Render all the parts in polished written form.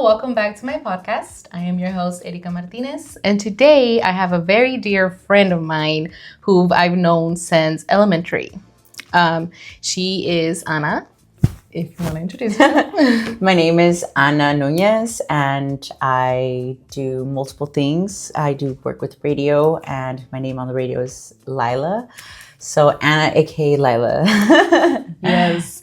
welcome back to my podcast. I am your host, Erika Martinez, and today I have a very dear friend of mine who I've known since elementary. She is Ana, if you want to introduce her. My name is Ana Nunez, and I do multiple things. I do work with radio, and my name on the radio is Lila. So Ana, aka Lila. Yes.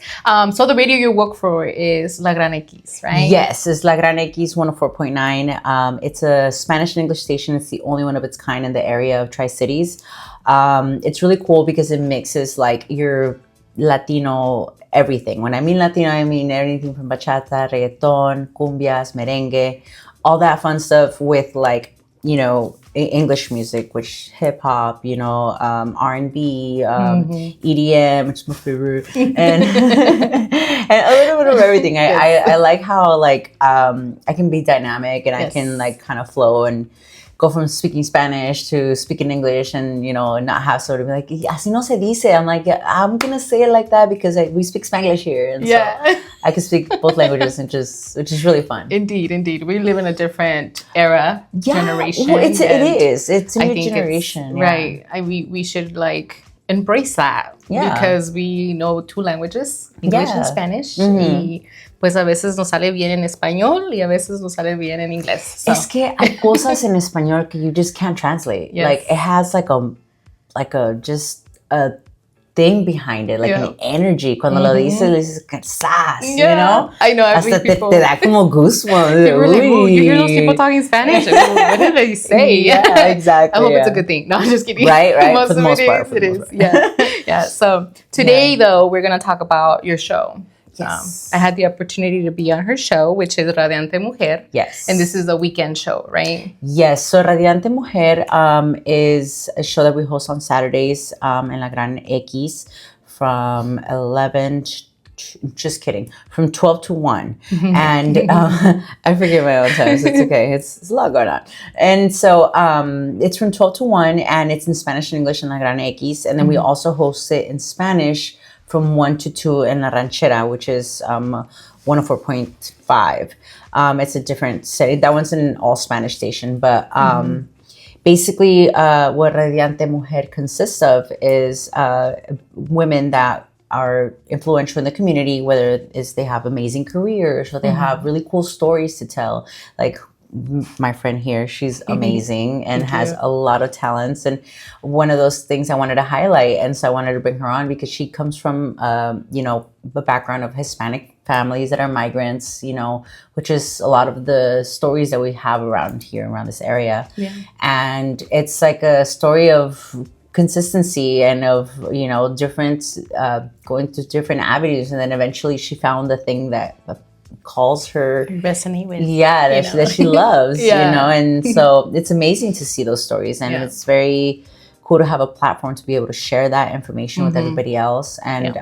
So the radio you work for is La Gran X, right? Yes, it's La Gran X 104.9. It's a Spanish and English station. It's the only one of its kind in the area of Tri-Cities. It's really cool because it mixes like your Latino everything. When I mean Latino, I mean everything from bachata, reggaeton, cumbias, merengue, all that fun stuff with like, you know, English music, which hip hop, you know, R&B, EDM, which is my favorite, and and a little bit of everything. I like how like I can be dynamic and I can like kind of flow and go from speaking Spanish to speaking English, and you know, not have sort of be like, así no se dice. I'm like, I'm gonna say it like that because we speak Spanglish here, and so I can speak both languages, which is really fun. Indeed. We live in a different era, generation. Well, it is. It's a new generation, right? We should like embrace that because we know two languages, English and Spanish. Y pues a veces nos sale bien en español y a veces nos sale bien en inglés. So. Es que hay cosas en español que you just can't translate. Yes. Like it has like a just a thing behind it, like an energy. Cuando lo dices sass, you know? I know. Hasta te da como goosebumps. Like, you hear those people talking Spanish? Like, what did they say? Yeah, exactly. I hope it's a good thing. No, I'm just kidding. Right. For the most part. It is. Yeah. So today, though, we're going to talk about your show. Yes. I had the opportunity to be on her show, which is Radiante Mujer. Yes. And this is a weekend show, right? Yes. So Radiante Mujer is a show that we host on Saturdays in La Gran X from 12 to 1. And I forget my own times. It's okay. It's a lot going on. And so it's from 12 to 1, and it's in Spanish and English in La Gran X. And then we also host it in Spanish from 1 to 2 in La Ranchera, which is 104.5. It's a different city. That one's an all Spanish station. But basically, what Radiante Mujer consists of is women that are influential in the community, whether it's they have amazing careers or they have really cool stories to tell. Like my friend here, she's amazing and has a lot of talents, and one of those things I wanted to highlight, and so I wanted to bring her on because she comes from you know, the background of Hispanic families that are migrants, you know, which is a lot of the stories that we have around this area. And it's like a story of consistency and of, you know, different going through different avenues, and then eventually she found the thing that calls her resonate with, that she loves, you know, and so it's amazing to see those stories, and it's very cool to have a platform to be able to share that information with everybody else, and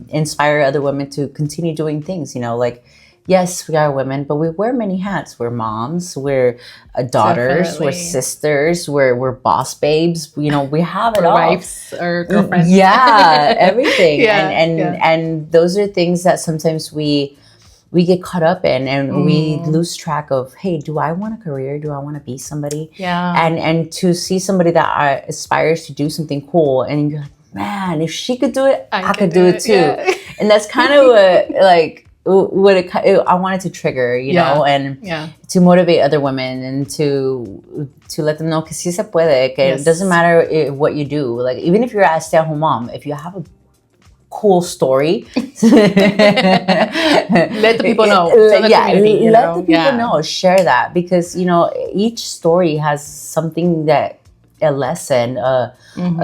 inspire other women to continue doing things, you know, like, yes, we are women, but we wear many hats. We're moms, we're daughters, we're sisters, we're boss babes, you know, we have it all. Wives or girlfriends. Everything. And those are things that sometimes we get caught up in, and we lose track of, hey, do I want a career? Do I want to be somebody? And to see somebody that aspires to do something cool, and you're like, man, if she could do it, I could do it too. And that's kind of what I wanted to trigger, you know, and to motivate other women, and to let them know que sí se puede, que it doesn't matter what you do. Like, even if you're a stay-at-home mom, if you have a cool story, let the people know. Let the people know. Share that, because, you know, each story has something a lesson,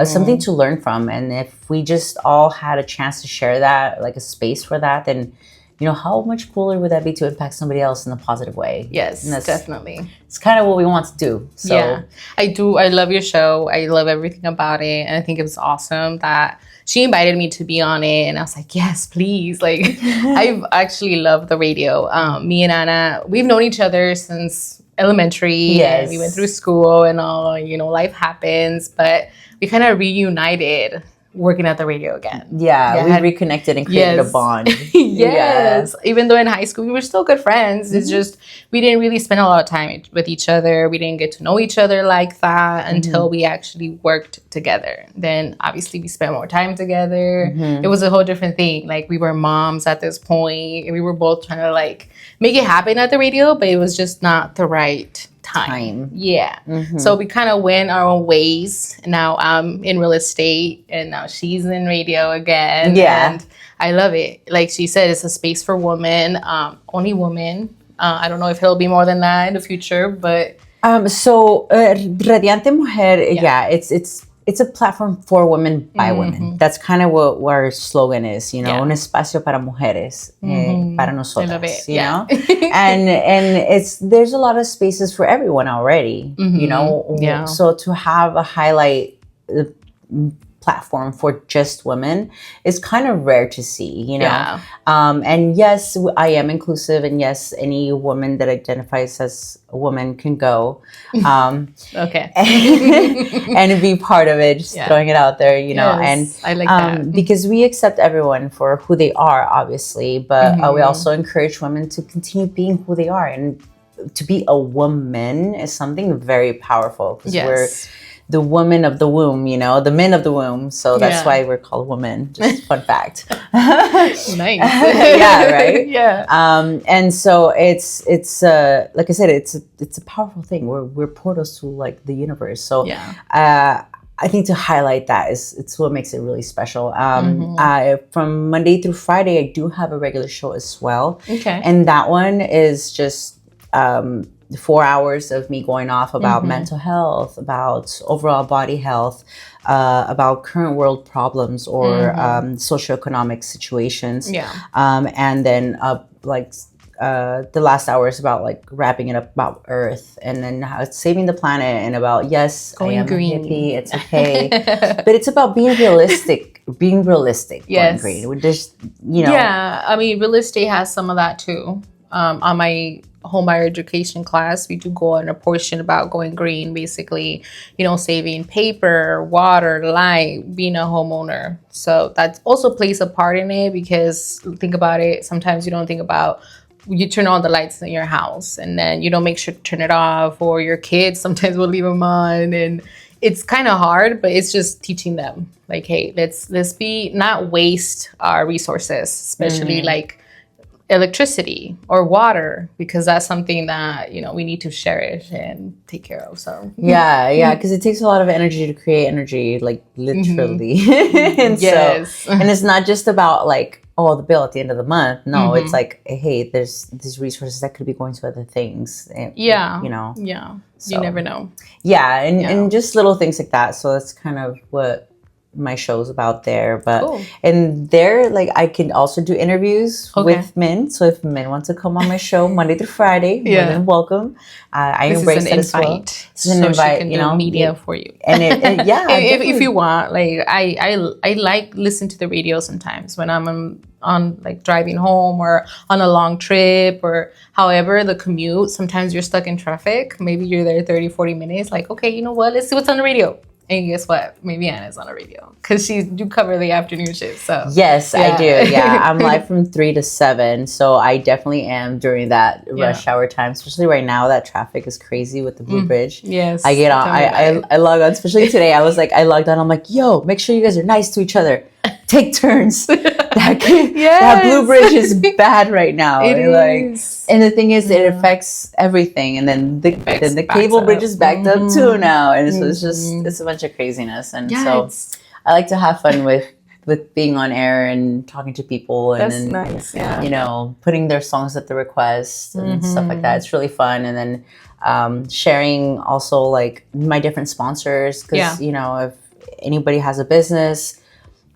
something to learn from. And if we just all had a chance to share that, like a space for that, then, you know, how much cooler would that be to impact somebody else in a positive way? Yes, definitely. It's kind of what we want to do. So I do. I love your show. I love everything about it. And I think it was awesome that she invited me to be on it, and I was like, yes, please. Like, I've actually loved the radio. Me and Ana, we've known each other since elementary. And we went through school and all, you know, life happens, but we kind of reunited working at the radio again. Yeah, we reconnected and created a bond. Yes. Even though in high school we were still good friends. It's just we didn't really spend a lot of time with each other. We didn't get to know each other like that until we actually worked together. Then obviously we spent more time together. It was a whole different thing. Like we were moms at this point, and we were both trying to like make it happen at the radio, but it was just not the right time. Yeah. So we kind of went our own ways. Now I'm in real estate and now she's in radio again. Yeah. And I love it. Like she said, it's a space for women, only women. I don't know if it'll be more than that in the future, but Radiante Mujer, it's a platform for women by women. That's kind of what our slogan is, you know, un espacio para mujeres, para nosotras, you know? and there's a lot of spaces for everyone already, you know? Yeah. So to have a highlight platform for just women is kind of rare to see, you know? Yeah. And yes, I am inclusive, and yes, any woman that identifies as a woman can go. Okay. And be part of it, just throwing it out there, you know? Yes, and I like that. Because we accept everyone for who they are, obviously, but we also encourage women to continue being who they are. And to be a woman is something very powerful, because we're the woman of the womb, you know, the men of the womb. So that's why we're called women. Just fun fact. Nice. Yeah, right? Yeah. And so it's like I said, it's a powerful thing. We're portals to like the universe. So I think to highlight that it's what makes it really special. From Monday through Friday, I do have a regular show as well. Okay. And that one is just 4 hours of me going off about mental health, about overall body health, about current world problems or socioeconomic situations. Yeah. And then the last hour is about like wrapping it up about Earth, and then how it's saving the planet, and about going I am green. A hippie, it's okay, but it's about being realistic. Going green. We're just, you know. Yeah, I mean, real estate has some of that too. On my home buyer education class, we do go on a portion about going green, basically, you know, saving paper, water, light, being a homeowner. So that also plays a part in it, because think about it, sometimes you don't think about, you turn on the lights in your house and then you don't make sure to turn it off, or your kids sometimes will leave them on, and it's kind of hard, but it's just teaching them like, hey, let's be not waste our resources, especially like electricity or water, because that's something that, you know, we need to cherish and take care of. So because it takes a lot of energy to create energy, like literally. And and it's not just about like, oh, the bill at the end of the month. No, it's like, hey, there's these resources that could be going to other things. You know. So, you never know. And just little things like that. So that's kind of what my show's about there. But and there, like, I can also do interviews with men. So if men want to come on my show Monday through Friday, more than welcome. I embrace that as well. This is an invite. She can do media for you. And if you want, like, I like listen to the radio sometimes when I'm on like driving home or on a long trip, or however the commute. Sometimes you're stuck in traffic. Maybe you're there 30, 40 minutes. Like, okay, you know what? Let's see what's on the radio. And guess what? Maybe Anna's on the radio, because she do cover the afternoon shift. So yes, I do. Yeah, I'm live from 3 to 7. So I definitely am during that rush hour time, especially right now. That traffic is crazy with the Blue Bridge. Yes, I get on. I log on. Especially today, I was like, I logged on. I'm like, yo, make sure you guys are nice to each other. Take turns. That Blue Bridge is bad right now. It is. And the thing is, it affects everything. And then the cable bridge is backed up too now. And so it's a bunch of craziness. And so I like to have fun with being on air and talking to people. And that's nice. Yeah. You know, putting their songs at the request and stuff like that. It's really fun. And then sharing also like my different sponsors. Because, you know, if anybody has a business,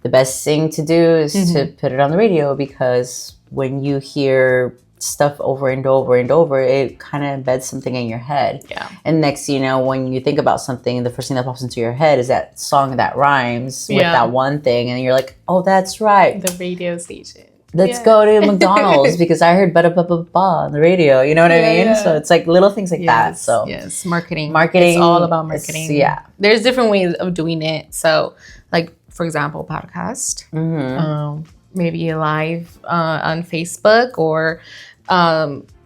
the best thing to do is to put it on the radio, because when you hear stuff over and over and over, it kind of embeds something in your head. Yeah. And next, you know, when you think about something, the first thing that pops into your head is that song that rhymes with that one thing. And you're like, oh, that's right. The radio station. Let's go to McDonald's because I heard ba-da-ba-ba-ba on the radio. You know what I mean? Yeah. So it's like little things like that. So marketing. Marketing. It's all about marketing. Yeah. There's different ways of doing it. So like, for example, podcast, maybe live on Facebook, or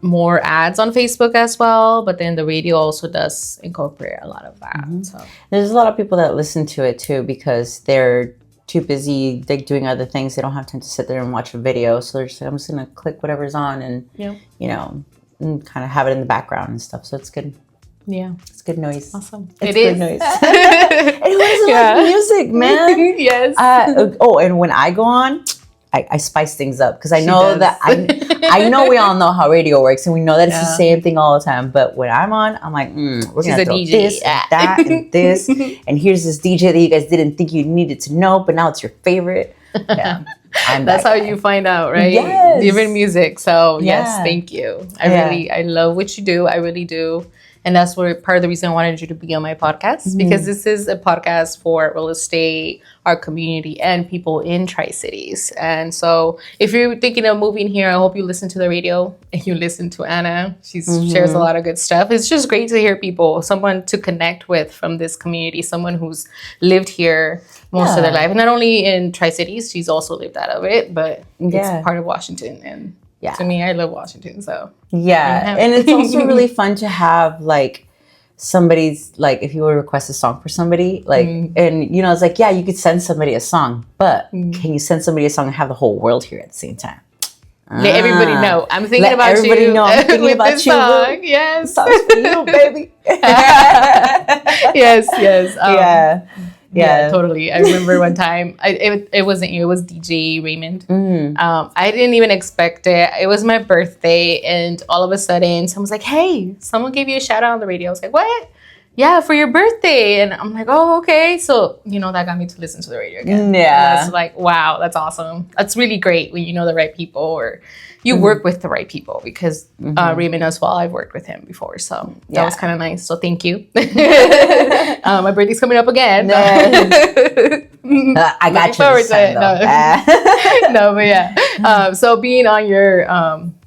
more ads on Facebook as well. But then the radio also does incorporate a lot of that. So there's a lot of people that listen to it too because they're too busy like doing other things. They don't have time to sit there and watch a video. So they're just like, I'm just gonna click whatever's on and you know, and kind of have it in the background and stuff. So it's good. Yeah, it's good noise. Awesome. It's good noise. And who doesn't like music, man? Yes. And when I go on, I spice things up because I know that I know we all know how radio works and we know that it's the same thing all the time. But when I'm on, I'm like, we're gonna throw this and that and this, and here's this DJ that you guys didn't think you needed to know, but now it's your favorite. Yeah, that's how you find out, right? Yes. Even music. So yes, thank you. I love what you do. I really do. And that's part of the reason I wanted you to be on my podcast, because this is a podcast for real estate, our community, and people in Tri-Cities. And so if you're thinking of moving here, I hope you listen to the radio and you listen to Ana. She shares a lot of good stuff. It's just great to hear people, someone to connect with from this community, someone who's lived here most of their life. And not only in Tri-Cities, she's also lived out of it, but it's part of Washington. And to me, I love Washington, so. Yeah, and it's also really fun to have, like, somebody's, like, if you would request a song for somebody, like, and, you know, it's like, yeah, you could send somebody a song, but can you send somebody a song and have the whole world hear at the same time? Let everybody know. I'm thinking about you. Let everybody know I'm thinking about you. Song. Yes. This song's for you, baby. Yes. Yeah, totally. I remember one time, it wasn't you, it was DJ Raymond. I didn't even expect it. It was my birthday, and all of a sudden, someone's like, hey, someone gave you a shout out on the radio. I was like, what? Yeah, for your birthday. And I'm like, oh, okay. So, you know, that got me to listen to the radio again. Yeah. It's like, wow, that's awesome. That's really great when you know the right people, or you work with the right people, because Raymond as well, I've worked with him before. So that was kind of nice. So thank you. My birthday's coming up again. I got you this time, no, but yeah. So being on your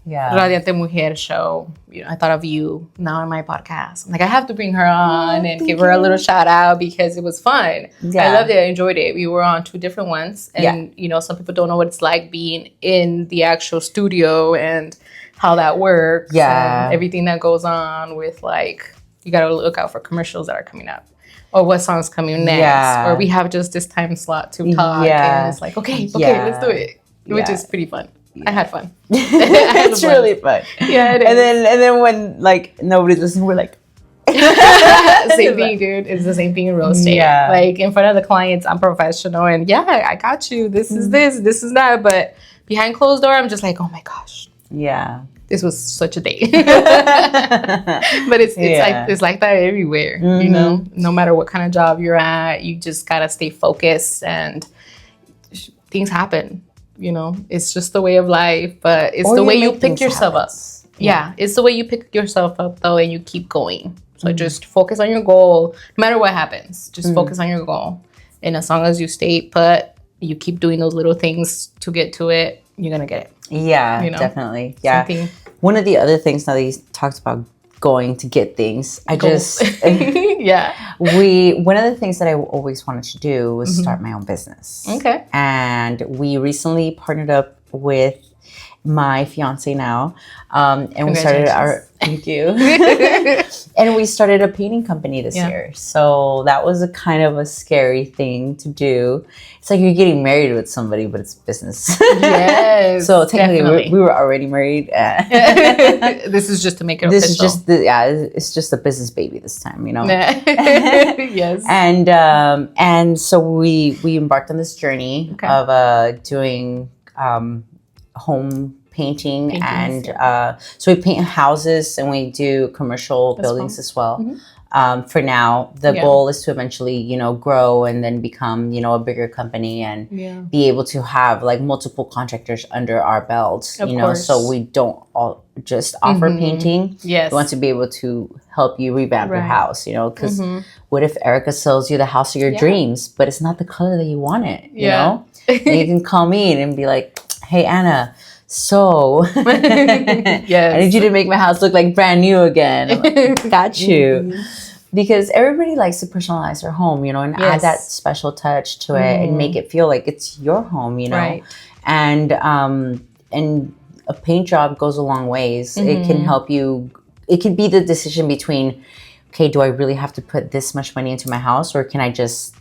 Radiante Mujer show, you know, I thought of you now on my podcast. I'm like, I have to bring her on and give her a little shout out because it was fun. I loved it. I enjoyed it. We were on 2 different ones. And, you know, some people don't know what it's like being in the actual studio and how that works. And everything that goes on with, like, you got to look out for commercials that are coming up, or what song's coming next, or we have just this time slot to talk. And it's like, okay, let's do it. Which is pretty fun. I had fun. It's really fun. Yeah, it is. And then when, like, nobody's listening, we're like, same thing, dude. It's the same thing in real estate. Yeah. Like, in front of the clients, I'm professional, and I got you. This is this is that. But behind closed door, I'm just like, oh my gosh. Yeah. This was such a day. But it's like that everywhere. You know, no matter what kind of job you're at, you just gotta stay focused, and things happen. You know, it's just the way of life, but it's the way you pick yourself up. Yeah, it's the way you pick yourself up, though, and you keep going. So just focus on your goal, no matter what happens. Just focus on your goal. And as long as you stay put, you keep doing those little things to get to it, you're going to get it. Yeah, you know? Definitely. Yeah. Something. One of the other things, now that you talked about going to get things, one of the things that I always wanted to do was start my own business. Okay. And we recently partnered up with my fiance now, and we started thank you. And we started a painting company this year. So that was a kind of a scary thing to do. It's like you're getting married with somebody, but it's business. Yes. So technically we were already married. This is just to make it official. This is just it's just a business baby this time, you know. Yes. And so we embarked on this journey of doing home painting, and so we paint houses and we do commercial buildings as well. For now, the goal is to eventually, you know, grow and then become, you know, a bigger company and be able to have like multiple contractors under our belt, you know, so we don't all just offer painting. Yes. We want to be able to help you revamp your house, you know, because what if Erica sells you the house of your dreams, but it's not the color that you want it, you know? And you can call me and be like, hey, Ana, so I need you to make my house look like brand new again. I'm like, got you. because everybody likes to personalize their home, and add that special touch to it and make it feel like it's your home, Right. And a paint job goes a long ways. It can help you. It could be the decision between, okay, do I really have to put this much money into my house, or can I just,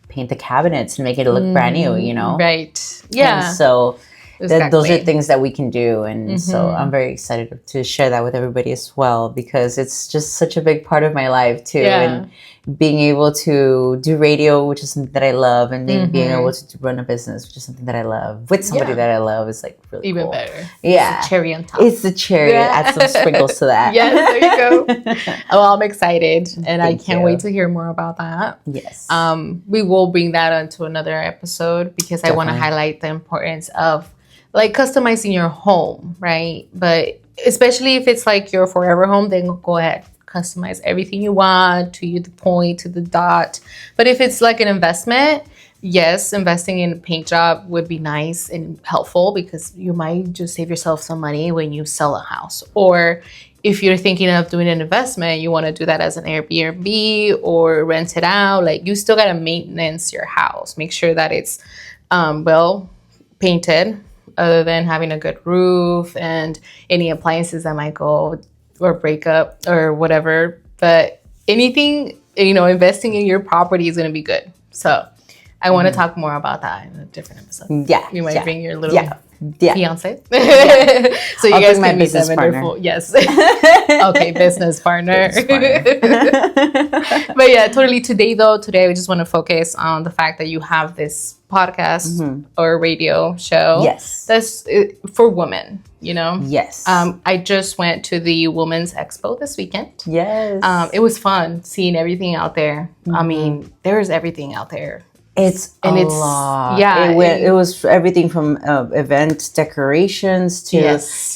paint the cabinets and make it look brand new, Right. Yeah. And so Exactly. those are things that we can do. And so I'm very excited to share that with everybody as well, because it's just such a big part of my life too. Yeah. And being able to do radio, which is something that I love, and then being able to run a business, which is something that I love, with somebody that I love, is like really even cool. better. Yeah. It's a cherry on top. It's the cherry. Add some sprinkles to that. Yes, there you go. Well, I'm excited, and I Thank can't you. wait to hear more about that. Yes. We will bring that onto another episode, because I want to highlight the importance of like customizing your home, right? But especially if it's like your forever home, then go ahead, customize everything you want to the point, to the dot. But if it's like an investment, yes, investing in a paint job would be nice and helpful, because you might just save yourself some money when you sell a house. Or if you're thinking of doing an investment, you want to do that as an Airbnb or rent it out, like you still got to maintenance your house. Make sure that it's well painted, other than having a good roof and any appliances that might go or break up or whatever. But anything, investing in your property is going to be good. So I want to talk more about that in a different episode. Yeah. You might bring your little fiance. So you I'll guys bring my can meet business them partner. wonderful. Yes. Okay, business partner. But yeah, totally. Today we just want to focus on the fact that you have this podcast or radio show. Yes. That's for women, Yes. I just went to the Women's Expo this weekend. Yes. It was fun seeing everything out there. I mean, there's everything out there. It's a lot. Yeah. It was everything from event decorations to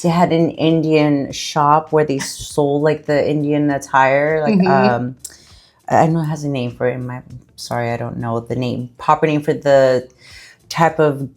they had an Indian shop where they sold like the Indian attire. Like I know it has a name for it. Sorry, I don't know the name. Proper name for the type of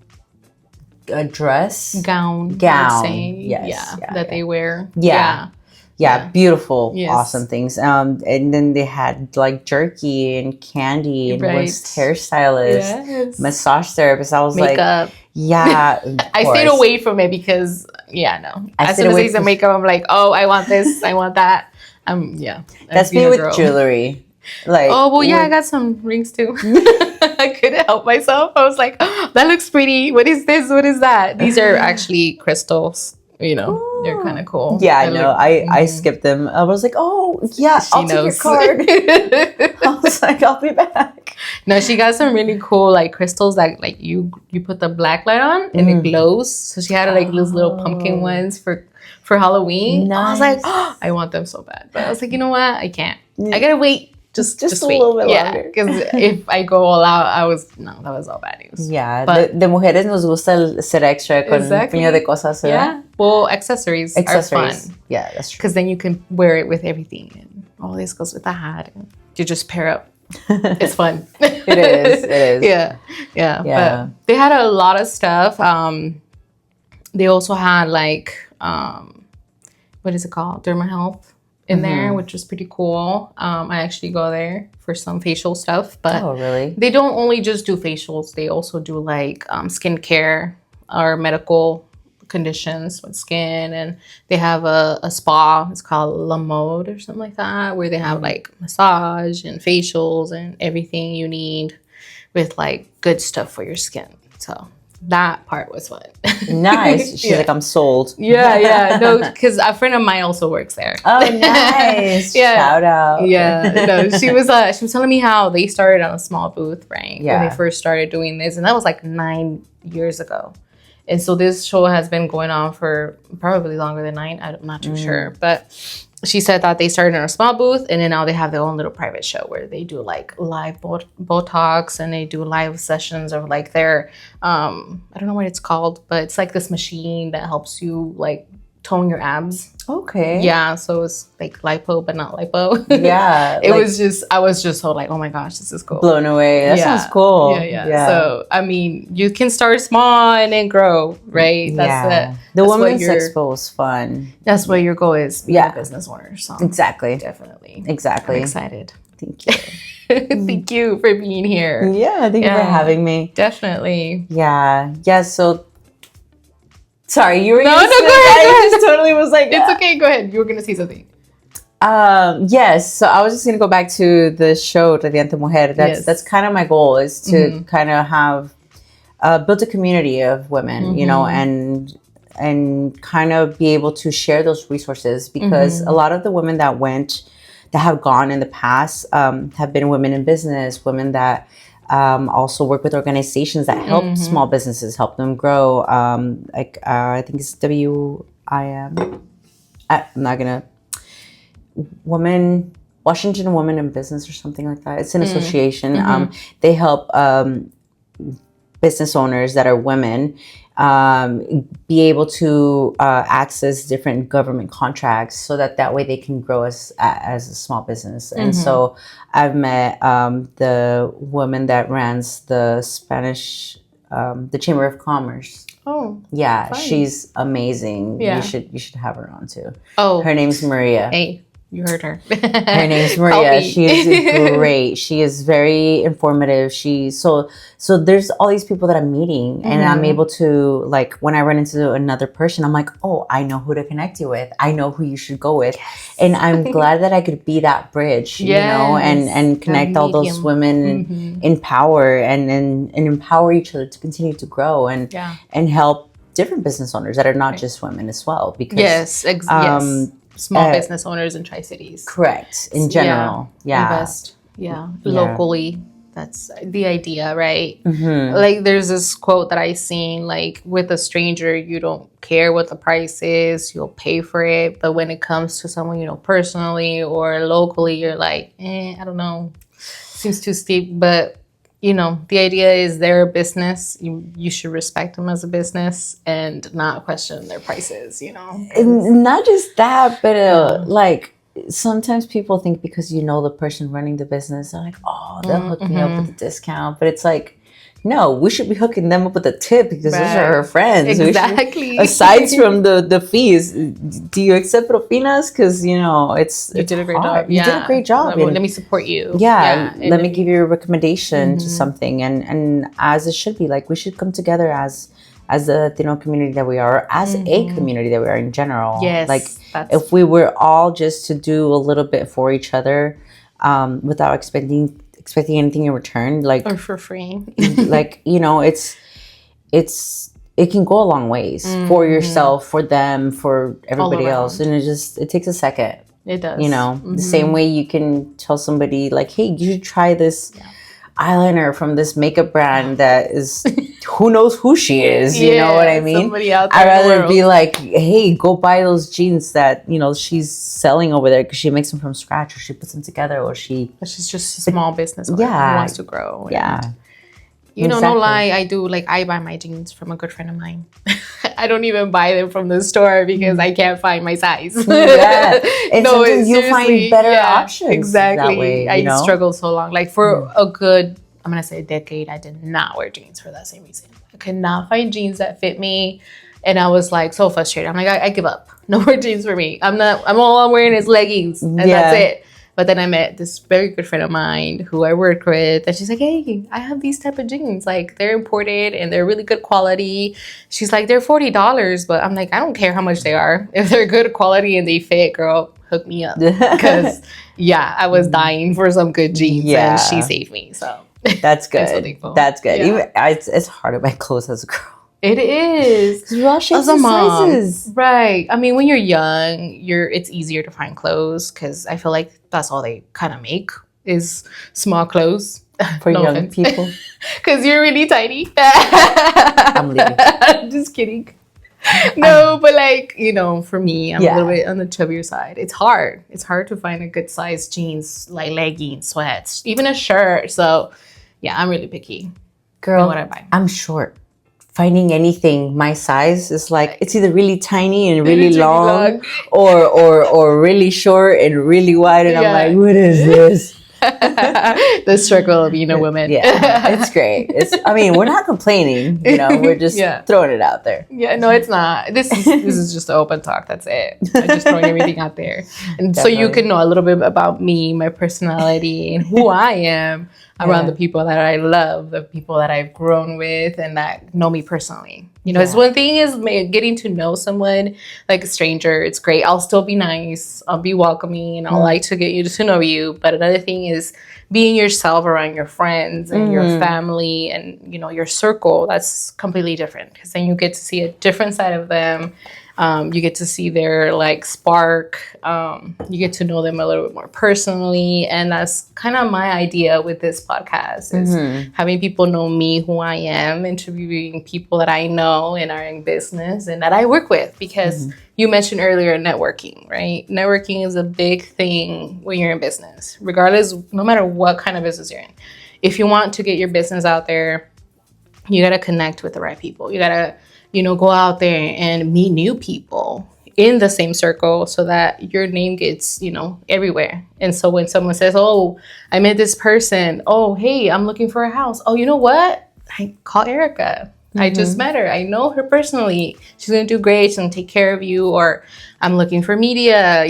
dress. Gown. Gown. Yes. That they wear. Yeah, beautiful, Yes. awesome things. And then they had like jerky and candy and was hairstylist, massage therapist. I was makeup. like, yeah. I stayed away from it because, as soon as I see some makeup, I'm like, oh, I want this, I want that. That's me with jewelry. Like, I got some rings too. I couldn't help myself. I was like, oh, that looks pretty. What is this? What is that? These are actually crystals. They're kind of cool. Yeah, I know. I skipped them. I was like, oh, yeah, I'll take your card. I was like, I'll be back. No, she got some really cool like crystals that like you put the black light on and it glows. So she had like those little pumpkin ones for Halloween. Nice. I was like, oh, I want them so bad. But I was like, you know what? I can't. I gotta wait. Just a wait. little bit longer. Because if I go all out, that was all bad news. Yeah, but de mujeres nos gusta ser extra con puño de cosas. Yeah. Well, accessories are fun. Yeah, that's true. Because then you can wear it with everything, and all this goes with the hat. And you just pair up. It's fun. It is. Yeah. But they had a lot of stuff. They also had like, what is it called? Derma Health in there, which was pretty cool. I actually go there for some facial stuff, but really? They don't only just do facials. They also do like skincare or medical conditions with skin, and they have a spa. It's called La Mode or something like that, where they have like massage and facials and everything you need with like good stuff for your skin. So that part was fun. Nice. She's like, I'm sold. Yeah. No, because a friend of mine also works there. Oh, nice. Shout out. Yeah. No, she was telling me how they started on a small booth, right? Yeah. When they first started doing this, and that was like 9 years ago. And so this show has been going on for probably longer than 9. I'm not too sure, but she said that they started in a small booth, and then now they have their own little private show where they do like live Botox, and they do live sessions of like their, I don't know what it's called, but it's like this machine that helps you like tone your abs. Okay. Yeah, so it's like lipo, but not lipo. Yeah. It was just, I was just so like, oh my gosh, this is cool. Blown away. That sounds cool. Yeah. So, I mean, you can start small and then grow, right? The Women's Expo was fun. That's what your goal is, being a business owner. So exactly. Definitely. Exactly. I'm excited. Thank you. Thank you for being here. Yeah, thank you for having me. Definitely. Yeah. Yeah, so sorry, you were No, go ahead. I just totally was like, it's okay, go ahead. You were gonna say something. Yes, so I was just gonna go back to the show Radiante Mujer. That's kind of my goal, is to kind of have build a community of women, you know, and kind of be able to share those resources, because a lot of the women that have gone in the past have been women in business, women that also work with organizations that help small businesses, help them grow. I think it's WIM. I'm not gonna Washington Women in Business or something like that. It's an association. They help business owners that are women be able to access different government contracts, so that way they can grow as a small business. And so I've met the woman that runs the Spanish, the Chamber of Commerce. Oh, yeah, fun. She's amazing. Yeah. You should have her on too. Oh, her name's Maria. Hey, you heard her. Her name's Maria. She is great. She is very informative. So there's all these people that I'm meeting, and I'm able to, like, when I run into another person, I'm like, oh, I know who to connect you with. I know who you should go with. Yes. And I'm glad that I could be that bridge, you know, and connect all those women in power, and empower each other to continue to grow and help different business owners that are not just women as well. Because yes. Small business owners in Tri-Cities. Correct. In general. Yeah. Invest. Locally. That's the idea, right? Like, there's this quote that I seen, like, with a stranger, you don't care what the price is, you'll pay for it. But when it comes to someone you know personally or locally, you're like, I don't know. Seems too steep. But, you know, the idea is they're a business. You should respect them as a business and not question their prices, you know? And not just that, but like, sometimes people think because you know the person running the business, they're like, oh, they'll hook me up with a discount. But it's like, no, we should be hooking them up with a tip, because those are her friends. Exactly. Aside from the fees, do you accept propinas? Because, you know, you did a great job. You did a great job. Let me support you. Yeah. Let me give you a recommendation to something. And as it should be, like, we should come together as the Latino community that we are, as a community that we are in general. Yes. Like, if we were all just to do a little bit for each other, without expecting anything in return, like, or for free, like, you know, it can go a long ways for yourself, for them, for everybody else, and it takes a second. It does, you know. The same way you can tell somebody, like, hey, you should try this eyeliner from this makeup brand that is who knows who she is, you know what I mean? Somebody out there. I'd rather be like, hey, go buy those jeans that, you know, she's selling over there, because she makes them from scratch, or she puts them together, or she's just a small business owner who wants to grow. You know, no lie, I buy my jeans from a good friend of mine. I don't even buy them from the store because I can't find my size. And sometimes you find better options. Exactly. That way, I struggled so long. Like, for a good, I'm going to say a decade, I did not wear jeans for that same reason. I could not find jeans that fit me. And I was like so frustrated. I'm like, I give up. No more jeans for me. I'm all I'm wearing is leggings. And that's it. But then I met this very good friend of mine who I work with, and she's like, hey, I have these type of jeans. Like, they're imported and they're really good quality. She's like, they're $40. But I'm like, I don't care how much they are. If they're good quality and they fit, girl, hook me up. Because, I was dying for some good jeans, and she saved me. So that's good. That's good. Even it's hard to buy clothes as a girl. It is. Because we're all shapes and sizes. Right. I mean, when you're young, it's easier to find clothes, because I feel like that's all they kind of make is small clothes. For young people. Because you're really tiny. I'm leaving. Just kidding. No, but, like, you know, for me, I'm a little bit on the chubbier side. It's hard. It's hard to find a good size jeans, like leggings, sweats, even a shirt. So, I'm really picky. Girl, what I buy. I'm short. finding anything my size is like it's either really tiny and really It's really long, long. or really short and really wide, and I'm like, what is this? The struggle of being a woman. Yeah, it's great. I mean, we're not complaining, we're just throwing it out there. Yeah, no, it's not. This is just an open talk. That's it. I'm just throwing everything out there. And so you can know a little bit about me, my personality, and who I am around the people that I love, the people that I've grown with and that know me personally. It's one thing is getting to know someone like a stranger. It's great. I'll still be nice. I'll be welcoming. And I'll like to get you to know you. But another thing is being yourself around your friends and your family and, your circle. That's completely different because then you get to see a different side of them. You get to see their spark. You get to know them a little bit more personally. And that's kind of my idea with this podcast is having people know me, who I am, interviewing people that I know and are in business and that I work with. Because you mentioned earlier networking, right? Networking is a big thing when you're in business, regardless, no matter what kind of business you're in. If you want to get your business out there, you got to connect with the right people. You got to go out there and meet new people in the same circle so that your name gets, everywhere. And so when someone says, oh, I met this person. Oh, hey, I'm looking for a house. Oh, you know what? I call Erica. I just met her. I know her personally. She's going to do great. She's going to take care of you. Or I'm looking for media,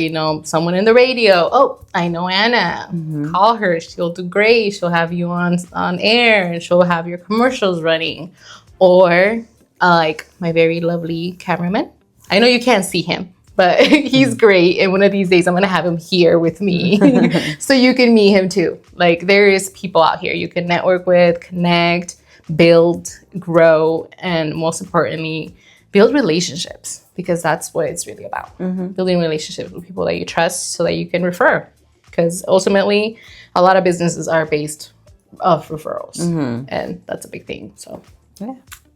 someone in the radio. Oh, I know Ana. Call her. She'll do great. She'll have you on air and she'll have your commercials running. Or like my very lovely cameraman. I know you can't see him, but he's great. And one of these days I'm going to have him here with me so you can meet him too. Like there is people out here you can network with, connect, build, grow, and most importantly, build relationships because that's what it's really about. Building relationships with people that you trust so that you can refer. Because ultimately, a lot of businesses are based off referrals. And that's a big thing. So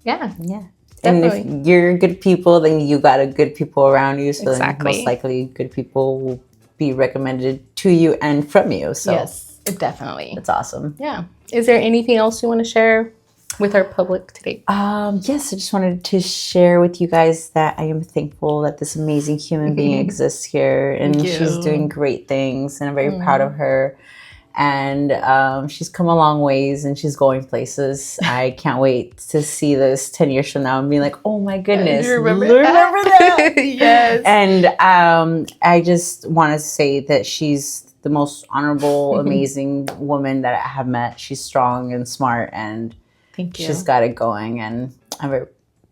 yeah. And if you're good people, then you got a good people around you. So then most likely good people will be recommended to you and from you. So yes, definitely. That's awesome. Yeah. Is there anything else you want to share with our public today? Yes, I just wanted to share with you guys that I am thankful that this amazing human being exists here and she's doing great things and I'm very proud of her. And she's come a long ways and she's going places. I can't wait to see this 10 years from now and be like, oh my goodness, remember that? Yes. And I just want to say that she's the most honorable, amazing woman that I have met. She's strong and smart and she's got it going. And I'm very,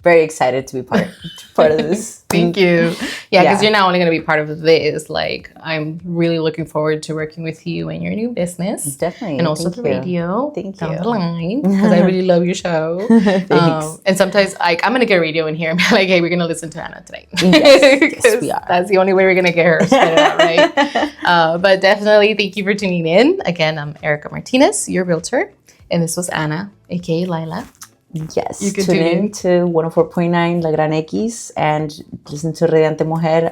very excited to be part of this. Thank you. Yeah, because you're not only going to be part of this. Like, I'm really looking forward to working with you and your new business. Definitely. And also the radio. Thank down you. the line. Because I really love your show. And sometimes, I'm going to get radio in here and be like, hey, we're going to listen to Ana tonight. Yes, we are. That's the only way we're going to get her spread out, right? But definitely, thank you for tuning in. Again, I'm Erica Martinez, your realtor. And this was Ana, a.k.a. Lila. Yes, you can tune in to 104.9 La Gran X and listen to Radiante Mujer.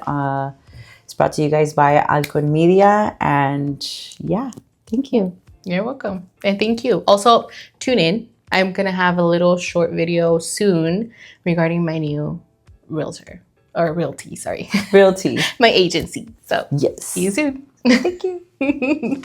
It's brought to you guys by Alcon Media. And yeah, thank you. You're welcome. And thank you. Also, tune in. I'm going to have a little short video soon regarding my new realtor. Or realty, sorry. Realty. My agency. So, yes. see you soon. Thank you.